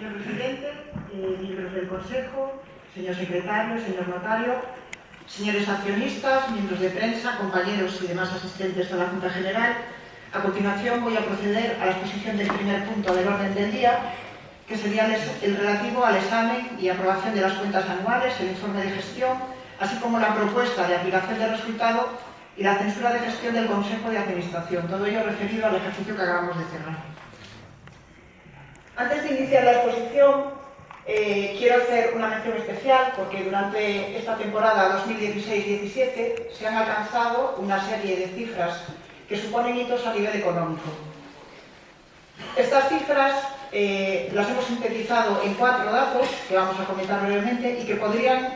Señor presidente, miembros del Consejo, señor secretario, señor notario, señores accionistas, miembros de prensa, compañeros y demás asistentes a la Junta General, a continuación voy a proceder a la exposición del primer punto del orden del día, que sería el relativo al examen y aprobación de las cuentas anuales, el informe de gestión, así como la propuesta de aplicación de resultado y la censura de gestión del Consejo de Administración, todo ello referido al ejercicio que acabamos de cerrar. Antes de iniciar la exposición, quiero hacer una mención especial porque durante esta temporada 2016-17 se han alcanzado una serie de cifras que suponen hitos a nivel económico. Estas cifras las hemos sintetizado en 4 datos que vamos a comentar brevemente y que podrían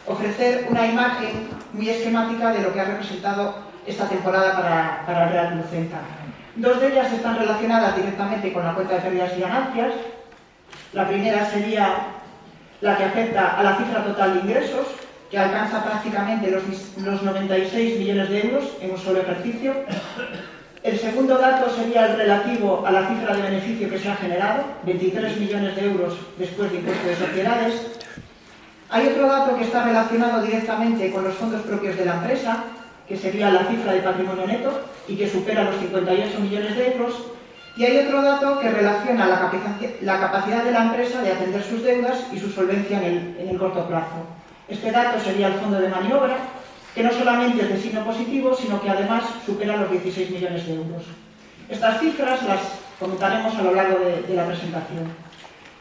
ofrecer una imagen muy esquemática de lo que ha representado esta temporada para el Real Club Celta. 2 de ellas están relacionadas directamente con la cuenta de pérdidas y ganancias. La primera sería la que afecta a la cifra total de ingresos, que alcanza prácticamente los 96 millones de euros en un solo ejercicio. El segundo dato sería el relativo a la cifra de beneficio que se ha generado, 23 millones de euros después de impuesto de sociedades. Hay otro dato que está relacionado directamente con los fondos propios de la empresa, que sería la cifra de patrimonio neto y que supera los 58 millones de euros. Y hay otro dato que relaciona la capacidad de la empresa de atender sus deudas y su solvencia en el corto plazo. Este dato sería el fondo de maniobra, que no solamente es de signo positivo, sino que además supera los 16 millones de euros. Estas cifras las comentaremos a lo largo de la presentación.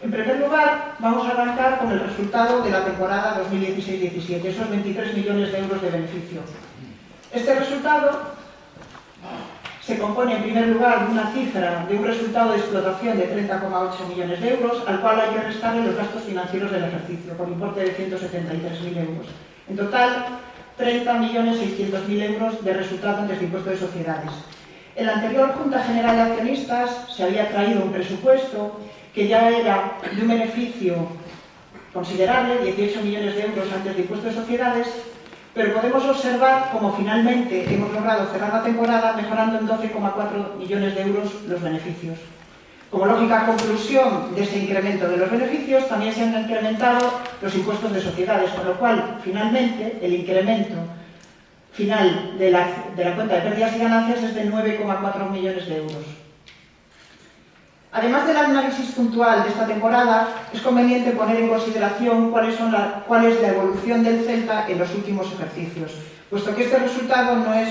En primer lugar, vamos a arrancar con el resultado de la temporada 2016-17, esos 23 millones de euros de beneficio. Este resultado se compone en primer lugar de una cifra de un resultado de explotación de 30,8 millones de euros, al cual hay que restarle los gastos financieros del ejercicio, por importe de 173.000 euros. En total, 30.600.000 euros de resultado antes de impuesto de sociedades. En la anterior Junta General de Accionistas se había traído un presupuesto que ya era de un beneficio considerable, 18 millones de euros antes de impuesto de sociedades, pero podemos observar cómo finalmente hemos logrado cerrar la temporada mejorando en 12,4 millones de euros los beneficios. Como lógica conclusión de ese incremento de los beneficios, también se han incrementado los impuestos de sociedades, con lo cual, finalmente, el incremento final de la cuenta de pérdidas y ganancias es de 9,4 millones de euros. Además del análisis puntual de esta temporada, es conveniente poner en consideración cuál es la evolución del Celta en los últimos ejercicios, puesto que este resultado no es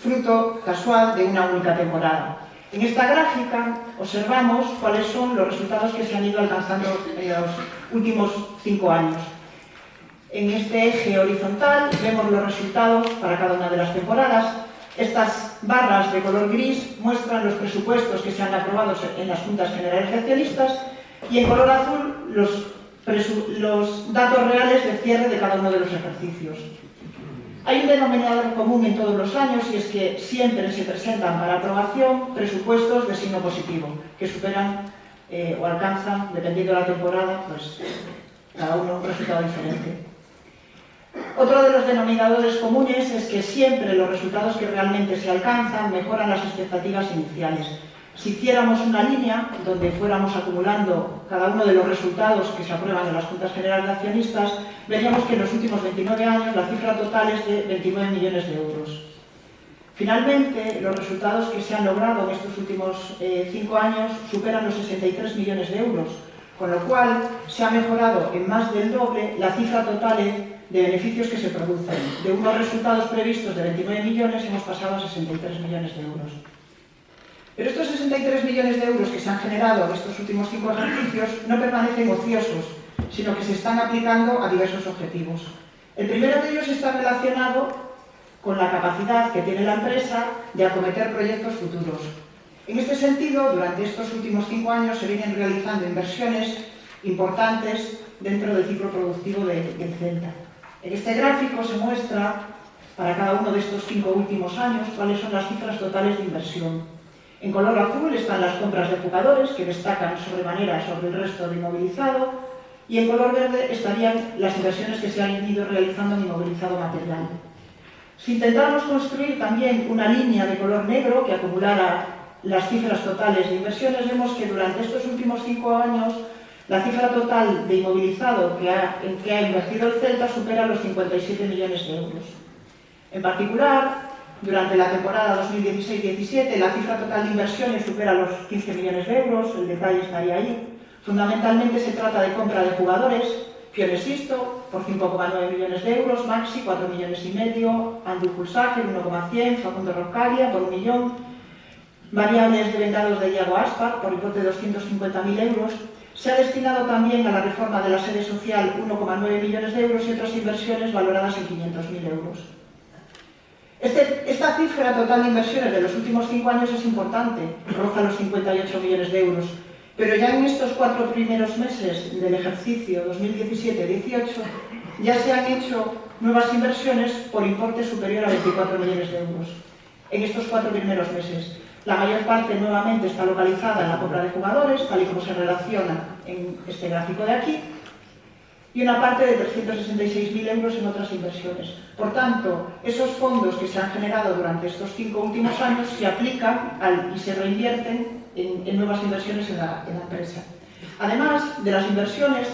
fruto casual de una única temporada. En esta gráfica observamos cuáles son los resultados que se han ido alcanzando en los últimos 5 años. En este eje horizontal vemos los resultados para cada una de las temporadas. Estas barras de color gris muestran los presupuestos que se han aprobado en las Juntas Generales de Accionistas y en color azul los datos reales de cierre de cada uno de los ejercicios. Hay un denominador común en todos los años y es que siempre se presentan para aprobación presupuestos de signo positivo, que superan o alcanzan, dependiendo de la temporada, pues cada uno un resultado diferente. Otro de los denominadores comunes es que siempre los resultados que realmente se alcanzan mejoran las expectativas iniciales. Si hiciéramos una línea donde fuéramos acumulando cada uno de los resultados que se aprueban en las Juntas Generales de Accionistas, veríamos que en los últimos 29 años la cifra total es de 29 millones de euros. Finalmente, los resultados que se han logrado en estos últimos 5 años superan los 63 millones de euros, con lo cual se ha mejorado en más del doble la cifra total de beneficios que se producen. De unos resultados previstos de 29 millones hemos pasado a 63 millones de euros. Pero estos 63 millones de euros que se han generado en estos últimos 5 ejercicios no permanecen ociosos, sino que se están aplicando a diversos objetivos. El primero de ellos está relacionado con la capacidad que tiene la empresa de acometer proyectos futuros. En este sentido, durante estos últimos 5 años se vienen realizando inversiones importantes dentro del ciclo productivo del Celta. En este gráfico se muestra para cada uno de estos 5 últimos años cuáles son las cifras totales de inversión. En color azul están las compras de jugadores, que destacan sobremanera sobre el resto de inmovilizado, y en color verde estarían las inversiones que se han ido realizando en inmovilizado material. Si intentáramos construir también una línea de color negro que acumulara las cifras totales de inversiones, vemos que durante estos últimos 5 años La cifra total de inmovilizado en que ha invertido el Celta supera los 57 millones de euros. En particular, durante la temporada 2016-17, la cifra total de inversiones supera los 15 millones de euros, el detalle estaría ahí. Fundamentalmente se trata de compra de jugadores, Pionesisto por 5,9 millones de euros, Maxi 4 millones y medio, Andrew Pulsaker 1,100, Facundo Rocalia por 1 millón, variables de vengados de Iago Aspas por importe de 250.000 euros. Se ha destinado también a la reforma de la sede social 1,9 millones de euros y otras inversiones valoradas en 500.000 euros. Esta cifra total de inversiones de los últimos 5 años es importante, roza los 58 millones de euros, pero ya en estos 4 primeros meses del ejercicio 2017-18 ya se han hecho nuevas inversiones por importe superior a 24 millones de euros. En estos 4 primeros meses. La mayor parte nuevamente está localizada en la compra de jugadores, tal y como se relaciona en este gráfico de aquí, y una parte de 366.000 euros en otras inversiones. Por tanto, esos fondos que se han generado durante estos 5 últimos años se aplican y se reinvierten en nuevas inversiones en la empresa. Además de las inversiones,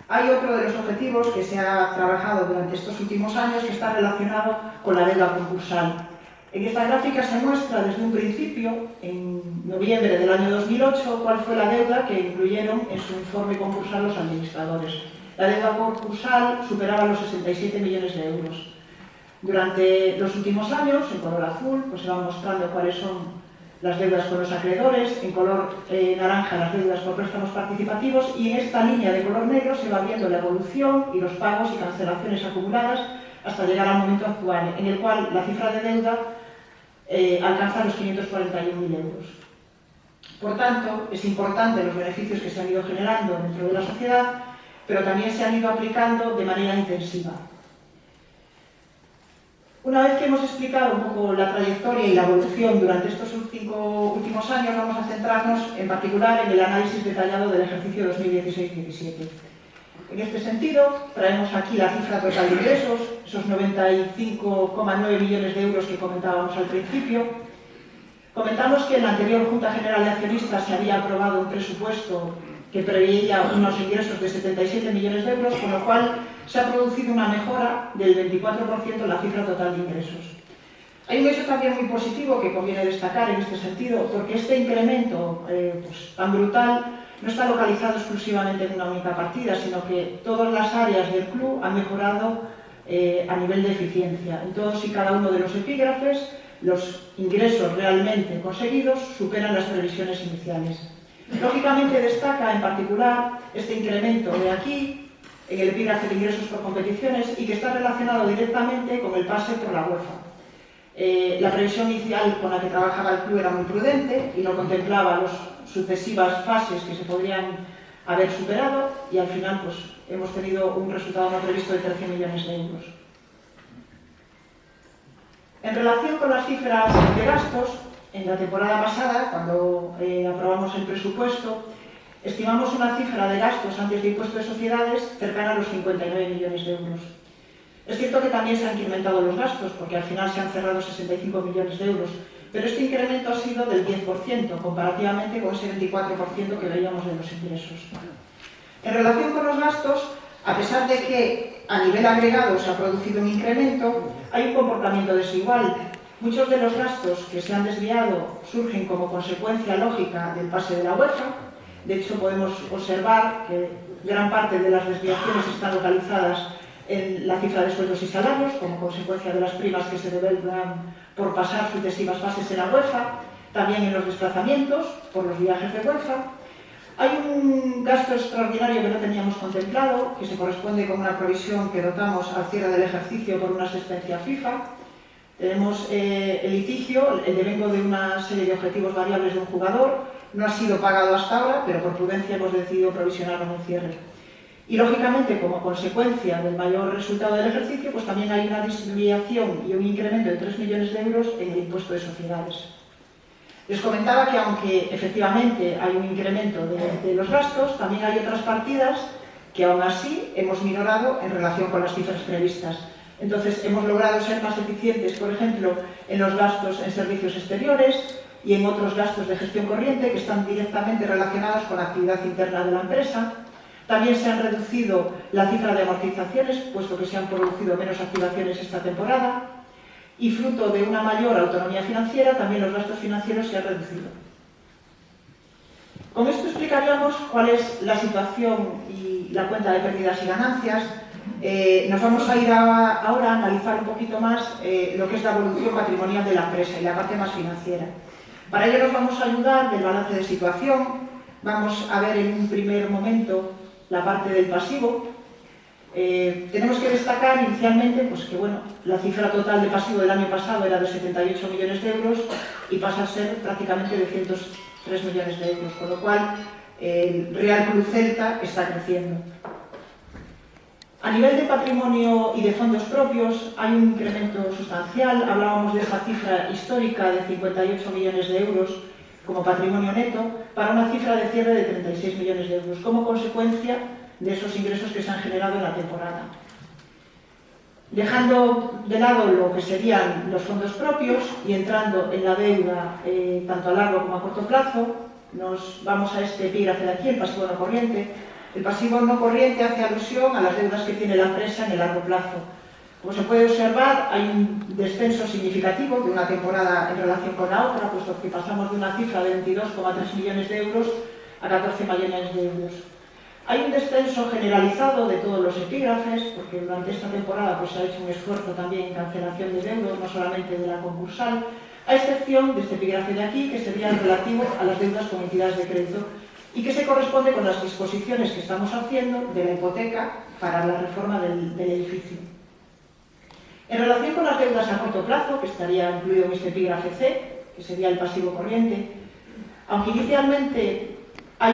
hay otro de los objetivos que se ha trabajado durante estos últimos años que está relacionado con la deuda concursal. En esta gráfica se muestra desde un principio, en noviembre del año 2008, cuál fue la deuda que incluyeron en su informe concursal los administradores. La deuda concursal superaba los 67 millones de euros. Durante los últimos años, en color azul, pues se van mostrando cuáles son las deudas con los acreedores, en color naranja las deudas por préstamos participativos, y en esta línea de color negro se va viendo la evolución y los pagos y cancelaciones acumuladas hasta llegar al momento actual, en el cual la cifra de deuda alcanza los 541.000 euros. Por tanto, es importante los beneficios que se han ido generando dentro de la sociedad, pero también se han ido aplicando de manera intensiva. Una vez que hemos explicado un poco la trayectoria y la evolución durante estos 5 últimos años, vamos a centrarnos en particular en el análisis detallado del ejercicio 2016-17. En este sentido, traemos aquí la cifra total de ingresos, esos 95,9 millones de euros que comentábamos al principio. Comentamos que en la anterior Junta General de Accionistas se había aprobado un presupuesto que preveía unos ingresos de 77 millones de euros, con lo cual se ha producido una mejora del 24% en la cifra total de ingresos. Hay un hecho también muy positivo que conviene destacar en este sentido, porque este incremento tan brutal no está localizado exclusivamente en una única partida, sino que todas las áreas del club han mejorado a nivel de eficiencia. En todos y cada uno de los epígrafes, los ingresos realmente conseguidos superan las previsiones iniciales. Lógicamente destaca en particular este incremento de aquí, en el epígrafe de ingresos por competiciones, y que está relacionado directamente con el pase por la UEFA. La previsión inicial con la que trabajaba el club era muy prudente y no contemplaba las sucesivas fases que se podrían haber superado, y al final pues, hemos tenido un resultado no previsto de 13 millones de euros. En relación con las cifras de gastos, en la temporada pasada, cuando aprobamos el presupuesto, estimamos una cifra de gastos antes de impuesto de sociedades cercana a los 59 millones de euros. Es cierto que también se han incrementado los gastos, porque al final se han cerrado 65 millones de euros, pero este incremento ha sido del 10%, comparativamente con ese 24% que veíamos de los ingresos. En relación con los gastos, a pesar de que a nivel agregado se ha producido un incremento, hay un comportamiento desigual. Muchos de los gastos que se han desviado surgen como consecuencia lógica del pase de la UEFA. De hecho, podemos observar que gran parte de las desviaciones están localizadas en la cifra de sueldos y salarios, como consecuencia de las primas que se devuelvan por pasar sucesivas fases en la UEFA, también en los desplazamientos por los viajes de UEFA. Hay un gasto extraordinario que no teníamos contemplado, que se corresponde con una provisión que dotamos al cierre del ejercicio por una asistencia FIFA. Tenemos el litigio, el devengo de una serie de objetivos variables de un jugador. No ha sido pagado hasta ahora, pero por prudencia hemos decidido provisionarlo en un cierre. Y lógicamente, como consecuencia del mayor resultado del ejercicio, pues también hay una desviación y un incremento de 3 millones de euros en el impuesto de sociedades. Les comentaba que aunque efectivamente hay un incremento de los gastos, también hay otras partidas que aún así hemos minorado en relación con las cifras previstas. Entonces hemos logrado ser más eficientes, por ejemplo, en los gastos en servicios exteriores, y en otros gastos de gestión corriente que están directamente relacionados con la actividad interna de la empresa. También se han reducido la cifra de amortizaciones, puesto que se han producido menos activaciones esta temporada, y fruto de una mayor autonomía financiera, también los gastos financieros se han reducido. Con esto explicaríamos cuál es la situación y la cuenta de pérdidas y ganancias. Nos vamos a ir ahora a analizar un poquito más lo que es la evolución patrimonial de la empresa y la parte más financiera. Para ello nos vamos a ayudar del balance de situación. Vamos a ver en un primer momento la parte del pasivo. Tenemos que destacar inicialmente pues, que bueno, la cifra total de pasivo del año pasado era de 78 millones de euros y pasa a ser prácticamente de 103 millones de euros, con lo cual el Real Club Celta está creciendo. A nivel de patrimonio y de fondos propios hay un incremento sustancial. Hablábamos de esa cifra histórica de 58 millones de euros como patrimonio neto para una cifra de cierre de 36 millones de euros como consecuencia de esos ingresos que se han generado en la temporada. Dejando de lado lo que serían los fondos propios y entrando en la deuda tanto a largo como a corto plazo, nos vamos a este epígrafe de aquí, el pasivo no corriente. El pasivo no corriente hace alusión a las deudas que tiene la empresa en el largo plazo. Como se puede observar, hay un descenso significativo de una temporada en relación con la otra, puesto que pasamos de una cifra de 22,3 millones de euros a 14 millones de euros. Hay un descenso generalizado de todos los epígrafes, porque durante esta temporada pues, se ha hecho un esfuerzo también en cancelación de deudas, no solamente de la concursal, a excepción de este epígrafe de aquí, que sería el relativo a las deudas con entidades de crédito y que se corresponde con las disposiciones que estamos haciendo de la hipoteca para la reforma del edificio. En relación con las deudas a corto plazo, que estaría incluido en este epígrafe C, que sería el pasivo corriente, aunque inicialmente